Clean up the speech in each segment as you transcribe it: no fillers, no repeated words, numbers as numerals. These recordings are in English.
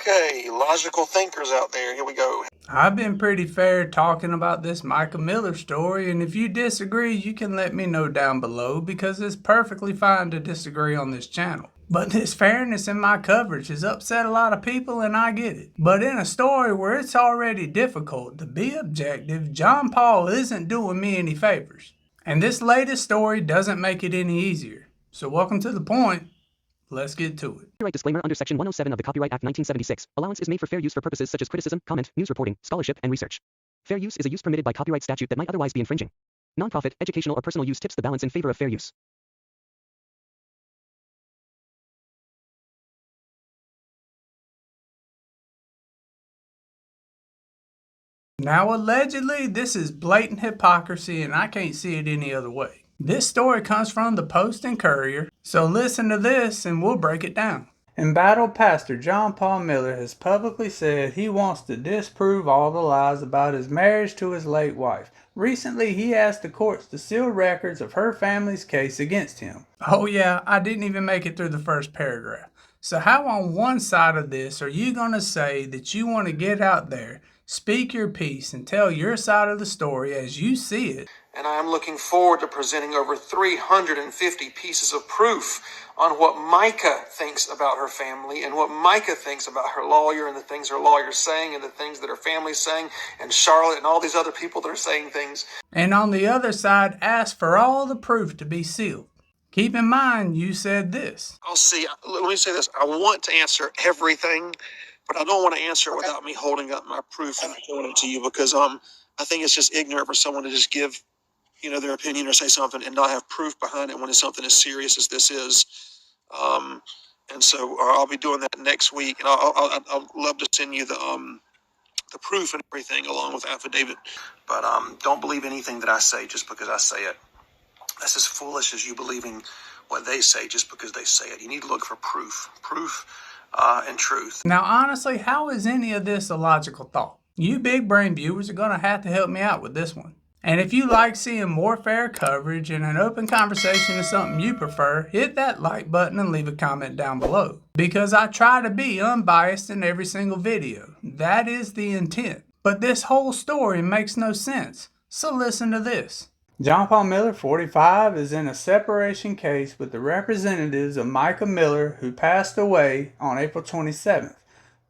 Okay, logical thinkers out there, here we go. I've been pretty fair talking about this Mica Miller story, and if you disagree, you can let me know down below because it's perfectly fine to disagree on this channel. But this fairness in my coverage has upset a lot of people, and I get it. But in a story where it's already difficult to be objective, John Paul isn't doing me any favors. And this latest story doesn't make it any easier. So welcome to the point. Let's get to it. Copyright disclaimer under Section 107 of the Copyright Act 1976. Allowance is made for fair use for purposes such as criticism, comment, news reporting, scholarship, and research. Fair use is a use permitted by copyright statute that might otherwise be infringing. Nonprofit, educational, or personal use tips the balance in favor of fair use. Now, allegedly, this is blatant hypocrisy, and I can't see it any other way. This story comes from the Post and Courier, so listen to this and we'll break it down. Embattled pastor John Paul Miller has publicly said he wants to disprove all the lies about his marriage to his late wife. Recently, he asked the courts to seal records of her family's case against him. Oh yeah, I didn't even make it through the first paragraph. So how on one side of this are you going to say that you want to get out there, speak your piece, and tell your side of the story as you see it? And I am looking forward to presenting over 350 pieces of proof on what Mica thinks about her family and what Mica thinks about her lawyer and the things her lawyer's saying and the things that her family's saying and Charlotte and all these other people that are saying things. And on the other side, ask for all the proof to be sealed. Keep in mind, you said this. I'll see. Let me say this. I want to answer everything, but I don't want to answer it without me holding up my proof and showing it to you because I think it's just ignorant for someone to just give their opinion or say something and not have proof behind it when it's something as serious as this is. And so I'll be doing that next week, and I'll love to send you the proof and everything along with affidavit. But don't believe anything that I say just because I say it. That's as foolish as you believing what they say just because they say it. You need to look for proof and truth. Now, honestly, how is any of this a logical thought? You big brain viewers are going to have to help me out with this one. And if you like seeing more fair coverage and an open conversation is something you prefer, hit that like button and leave a comment down below. Because I try to be unbiased in every single video. That is the intent. But this whole story makes no sense. So listen to this. John Paul Miller, 45, is in a separation case with the representatives of Mica Miller, who passed away on April 27th.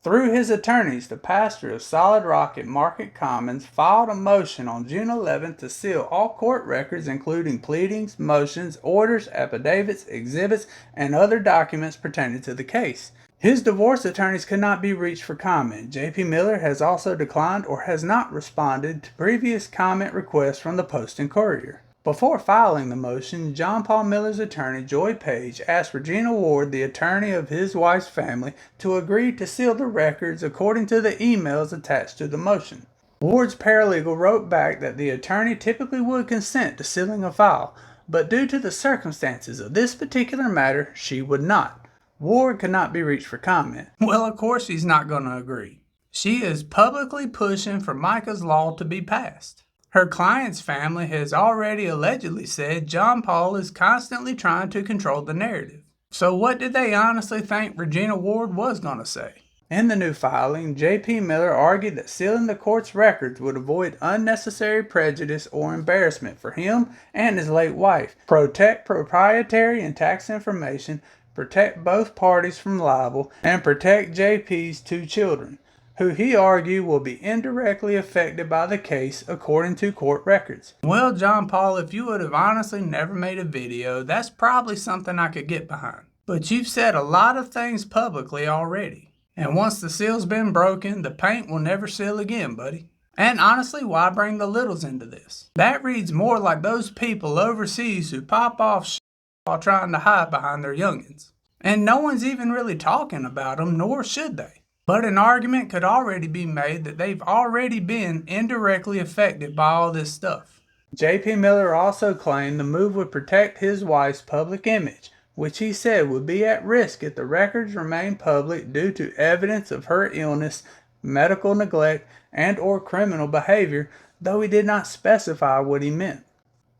Through his attorneys, the pastor of Solid Rock at Market Commons filed a motion on June 11th to seal all court records, including pleadings, motions, orders, affidavits, exhibits, and other documents pertaining to the case. His divorce attorneys could not be reached for comment. J.P. Miller has also declined or has not responded to previous comment requests from the Post and Courier. Before filing the motion, John Paul Miller's attorney, Joy Page, asked Regina Ward, the attorney of his wife's family, to agree to seal the records according to the emails attached to the motion. Ward's paralegal wrote back that the attorney typically would consent to sealing a file, but due to the circumstances of this particular matter, she would not. Ward could not be reached for comment. Well, of course she's not going to agree. She is publicly pushing for Mica's law to be passed. Her client's family has already allegedly said John Paul is constantly trying to control the narrative. So what did they honestly think Regina Ward was going to say? In the new filing, J.P. Miller argued that sealing the court's records would avoid unnecessary prejudice or embarrassment for him and his late wife, protect proprietary and tax information, protect both parties from libel, and protect J.P.'s two children, who he argued will be indirectly affected by the case according to court records. Well, John Paul, if you would have honestly never made a video, that's probably something I could get behind. But you've said a lot of things publicly already. And once the seal's been broken, the paint will never seal again, buddy. And honestly, why bring the littles into this? That reads more like those people overseas who pop off shit while trying to hide behind their youngins. And no one's even really talking about them, nor should they. But an argument could already be made that they've already been indirectly affected by all this stuff. J.P. Miller also claimed the move would protect his wife's public image, which he said would be at risk if the records remain public due to evidence of her illness, medical neglect, and/or criminal behavior, though he did not specify what he meant.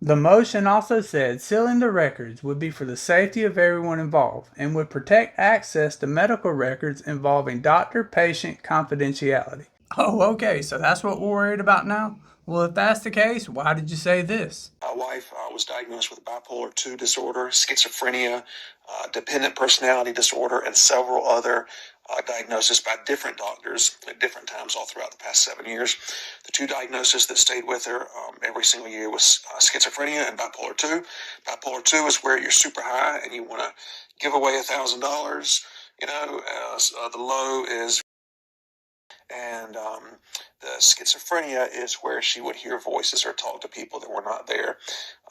The motion also said sealing the records would be for the safety of everyone involved and would protect access to medical records involving doctor-patient confidentiality. Oh, okay, so that's what we're worried about now? Well, if that's the case, why did you say this? My wife was diagnosed with bipolar 2 disorder, schizophrenia, dependent personality disorder, and several other diagnoses by different doctors at different times all throughout the past 7 years. The two diagnoses that stayed with her every single year was schizophrenia and bipolar 2. Bipolar 2 is where you're super high and you want to give away $1,000. The low is, and the schizophrenia is where she would hear voices or talk to people that were not there.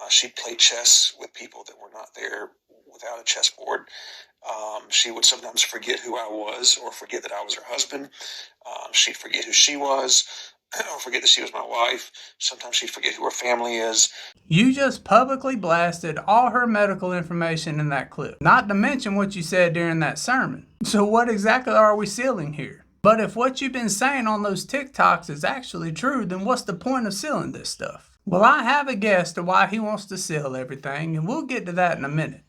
She'd play chess with people that were not there without a chessboard. She would sometimes forget who I was or forget that I was her husband. She'd forget who she was or forget that she was my wife. Sometimes she'd forget who her family is. You just publicly blasted all her medical information in that clip, not to mention what you said during that sermon. So what exactly are we sealing here? But if what you've been saying on those TikToks is actually true, then what's the point of sealing this stuff? Well, I have a guess to why he wants to seal everything, and we'll get to that in a minute.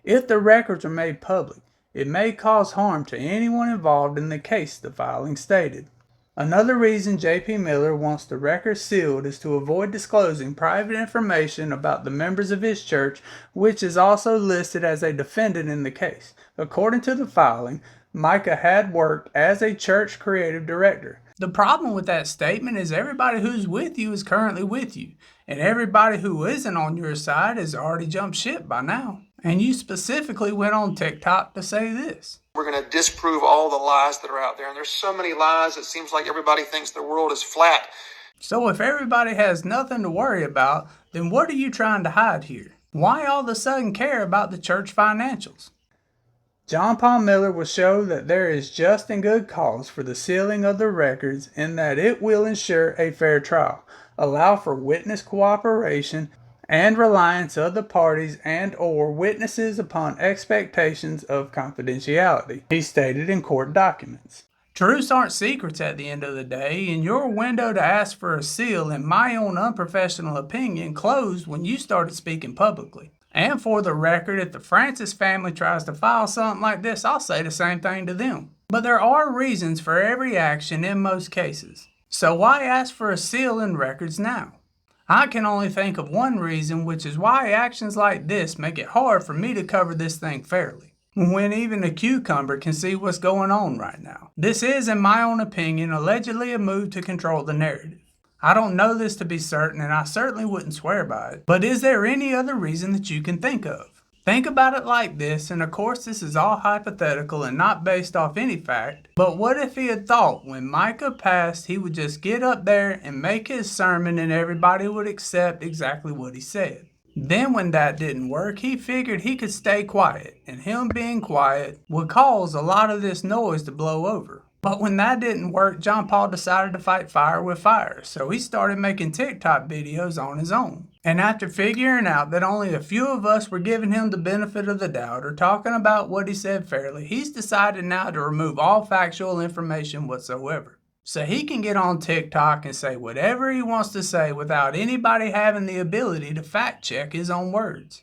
If the records are made public, it may cause harm to anyone involved in the case, the filing stated. Another reason J.P. Miller wants the records sealed is to avoid disclosing private information about the members of his church, which is also listed as a defendant in the case. According to the filing, Mica had worked as a church creative director. The problem with that statement is everybody who's with you is currently with you, and everybody who isn't on your side has already jumped ship by now. And you specifically went on TikTok to say this. We're going to disprove all the lies that are out there. And there's so many lies, it seems like everybody thinks the world is flat. So if everybody has nothing to worry about, then what are you trying to hide here? Why all of a sudden care about the church financials? John Paul Miller will show that there is just and good cause for the sealing of the records in that it will ensure a fair trial, allow for witness cooperation, and reliance of the parties and or witnesses upon expectations of confidentiality, he stated in court documents. Truths aren't secrets at the end of the day, and your window to ask for a seal, in my own unprofessional opinion, closed when you started speaking publicly. And for the record, if the Francis family tries to file something like this, I'll say the same thing to them. But there are reasons for every action in most cases. So why ask for a seal in records now? I can only think of one reason, which is why actions like this make it hard for me to cover this thing fairly, when even a cucumber can see what's going on right now. This is, in my own opinion, allegedly a move to control the narrative. I don't know this to be certain, and I certainly wouldn't swear by it, but is there any other reason that you can think of? Think about it like this, and of course this is all hypothetical and not based off any fact, but what if he had thought when Mica passed he would just get up there and make his sermon and everybody would accept exactly what he said? Then when that didn't work, he figured he could stay quiet, and him being quiet would cause a lot of this noise to blow over. But when that didn't work, John Paul decided to fight fire with fire, so he started making TikTok videos on his own. And after figuring out that only a few of us were giving him the benefit of the doubt or talking about what he said fairly, he's decided now to remove all factual information whatsoever. So he can get on TikTok and say whatever he wants to say without anybody having the ability to fact check his own words.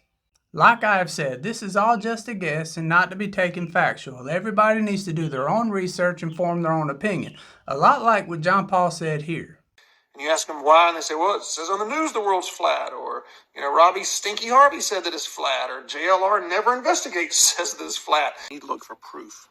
Like I have said, this is all just a guess and not to be taken factual. Everybody needs to do their own research and form their own opinion. A lot like what John Paul said here. And you ask them why, and they say, well, it says on the news the world's flat. Or, Robbie Stinky Harvey said that it's flat. Or JLR Never Investigates says that it's flat. You need to look for proof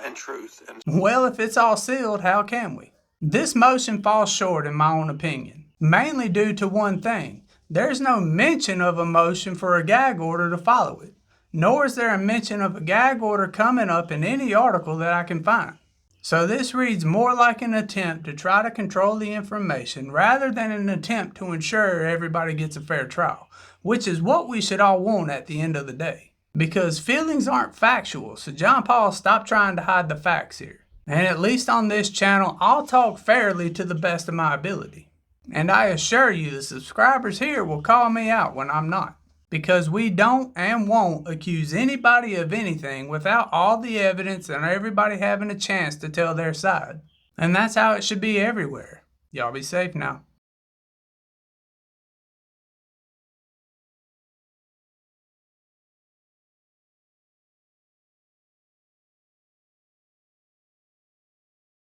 and truth. Well, if it's all sealed, how can we? This motion falls short in my own opinion, mainly due to one thing. There's no mention of a motion for a gag order to follow it, nor is there a mention of a gag order coming up in any article that I can find. So this reads more like an attempt to try to control the information rather than an attempt to ensure everybody gets a fair trial, which is what we should all want at the end of the day. Because feelings aren't factual, so John Paul, stop trying to hide the facts here. And at least on this channel, I'll talk fairly to the best of my ability. And I assure you the subscribers here will call me out when I'm not. Because we don't and won't accuse anybody of anything without all the evidence and everybody having a chance to tell their side. And that's how it should be everywhere. Y'all be safe now.